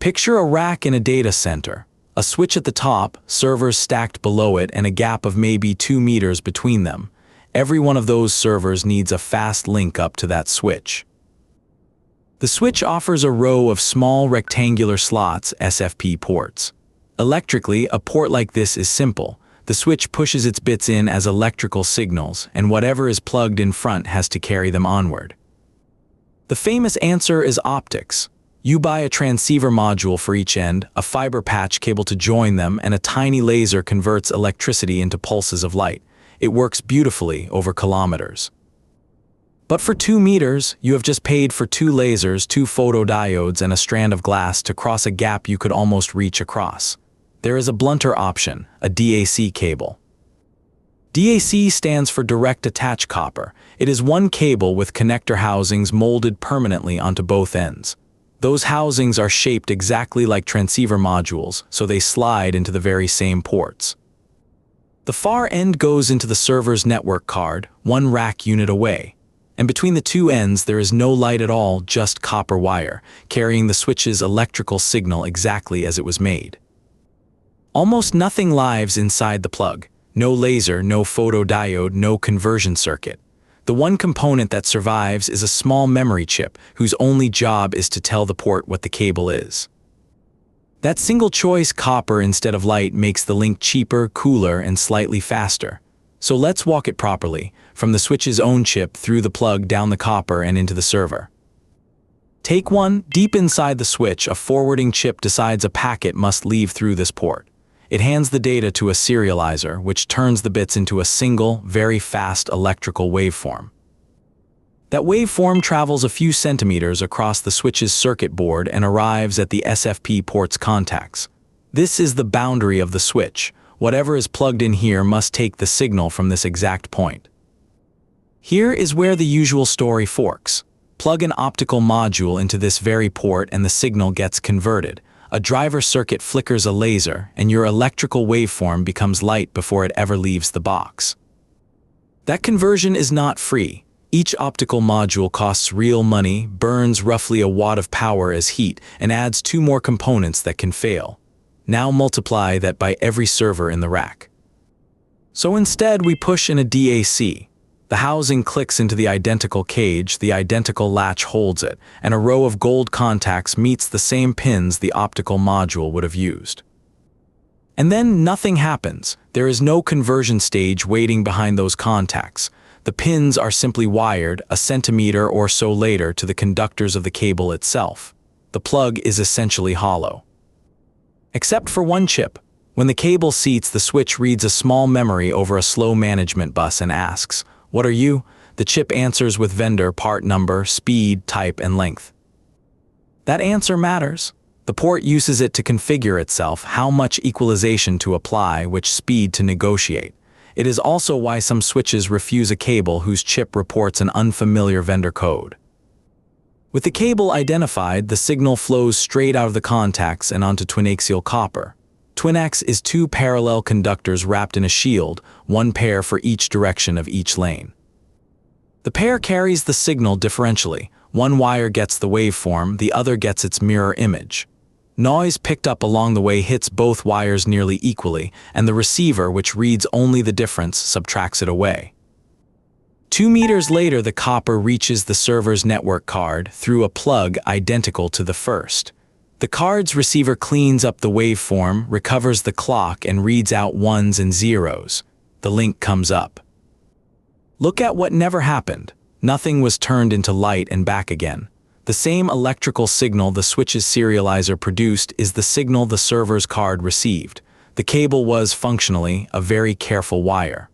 Picture a rack in a data center. A switch at the top, servers stacked below it, and a gap of maybe 2 meters between them. Every one of those servers needs a fast link up to that switch. The switch offers a row of small rectangular slots, SFP ports. Electrically, a port like this is simple. The switch pushes its bits in as electrical signals, and whatever is plugged in front has to carry them onward. The famous answer is optics. You buy a transceiver module for each end, a fiber patch cable to join them, and a tiny laser converts electricity into pulses of light. It works beautifully over kilometers. But for 2 meters, you have just paid for 2 lasers, 2 photodiodes, and a strand of glass to cross a gap you could almost reach across. There is a blunter option, a DAC cable. DAC stands for direct attach copper. It is one cable with connector housings molded permanently onto both ends. Those housings are shaped exactly like transceiver modules, so they slide into the very same ports. The far end goes into the server's network card, 1 rack unit away. And between the 2 ends there is no light at all, just copper wire, carrying the switch's electrical signal exactly as it was made. Almost nothing lives inside the plug. No laser, no photodiode, no conversion circuit. The one component that survives is a small memory chip whose only job is to tell the port what the cable is. That single choice, copper instead of light, makes the link cheaper, cooler, and slightly faster. So let's walk it properly, from the switch's own chip through the plug, down the copper, and into the server. Take 1. Deep inside the switch, a forwarding chip decides a packet must leave through this port. It hands the data to a serializer, which turns the bits into a single, very fast electrical waveform. That waveform travels a few centimeters across the switch's circuit board and arrives at the SFP port's contacts. This is the boundary of the switch. Whatever is plugged in here must take the signal from this exact point. Here is where the usual story forks. Plug an optical module into this very port and the signal gets converted. A driver circuit flickers a laser, and your electrical waveform becomes light before it ever leaves the box. That conversion is not free. Each optical module costs real money, burns roughly a watt of power as heat, and adds 2 more components that can fail. Now multiply that by every server in the rack. So instead, we push in a DAC. The housing clicks into the identical cage, the identical latch holds it, and a row of gold contacts meets the same pins the optical module would have used. And then nothing happens. There is no conversion stage waiting behind those contacts. The pins are simply wired a centimeter or so later to the conductors of the cable itself. The plug is essentially hollow. Except for 1 chip. When the cable seats, the switch reads a small memory over a slow management bus and asks, "What are you?" The chip answers with vendor, part number, speed, type, and length. That answer matters. The port uses it to configure itself, how much equalization to apply, which speed to negotiate. It is also why some switches refuse a cable whose chip reports an unfamiliar vendor code. With the cable identified, the signal flows straight out of the contacts and onto twinaxial copper. Twinax is 2 parallel conductors wrapped in a shield, 1 pair for each direction of each lane. The pair carries the signal differentially. 1 wire gets the waveform, the other gets its mirror image. Noise picked up along the way hits both wires nearly equally, and the receiver, which reads only the difference, subtracts it away. 2 meters later, the copper reaches the server's network card through a plug identical to the first. The card's receiver cleans up the waveform, recovers the clock, and reads out 1s and 0s. The link comes up. Look at what never happened. Nothing was turned into light and back again. The same electrical signal the switch's serializer produced is the signal the server's card received. The cable was, functionally, a very careful wire.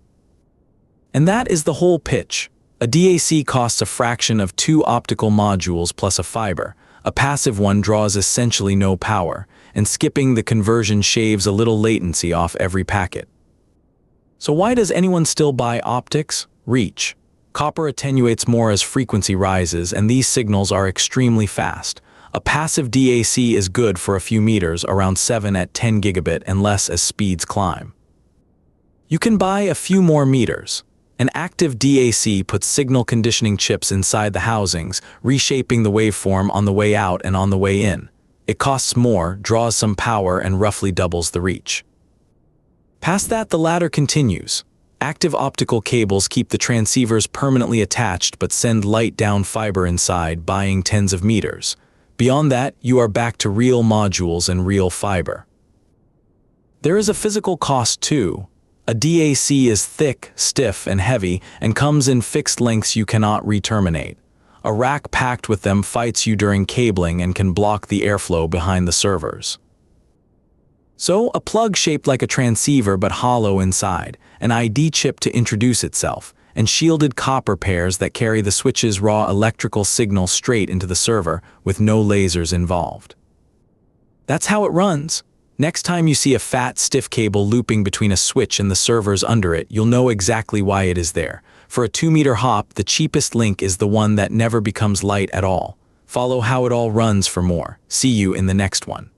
And that is the whole pitch. A DAC costs a fraction of 2 optical modules plus a fiber. A passive one draws essentially no power, and skipping the conversion shaves a little latency off every packet. So why does anyone still buy optics? Reach. Copper attenuates more as frequency rises, and these signals are extremely fast. A passive DAC is good for a few meters, around 7 at 10 gigabit and less as speeds climb. You can buy a few more meters. An active DAC puts signal conditioning chips inside the housings, reshaping the waveform on the way out and on the way in. It costs more, draws some power, and roughly doubles the reach. Past that, the ladder continues. Active optical cables keep the transceivers permanently attached but send light down fiber inside, buying tens of meters. Beyond that, you are back to real modules and real fiber. There is a physical cost too. A DAC is thick, stiff, and heavy, and comes in fixed lengths you cannot re-terminate. A rack packed with them fights you during cabling and can block the airflow behind the servers. So, a plug shaped like a transceiver but hollow inside, an ID chip to introduce itself, and shielded copper pairs that carry the switch's raw electrical signal straight into the server with no lasers involved. That's how it runs. Next time you see a fat, stiff cable looping between a switch and the servers under it, you'll know exactly why it is there. For a 2-meter hop, the cheapest link is the one that never becomes light at all. Follow how it all runs for more. See you in the next one.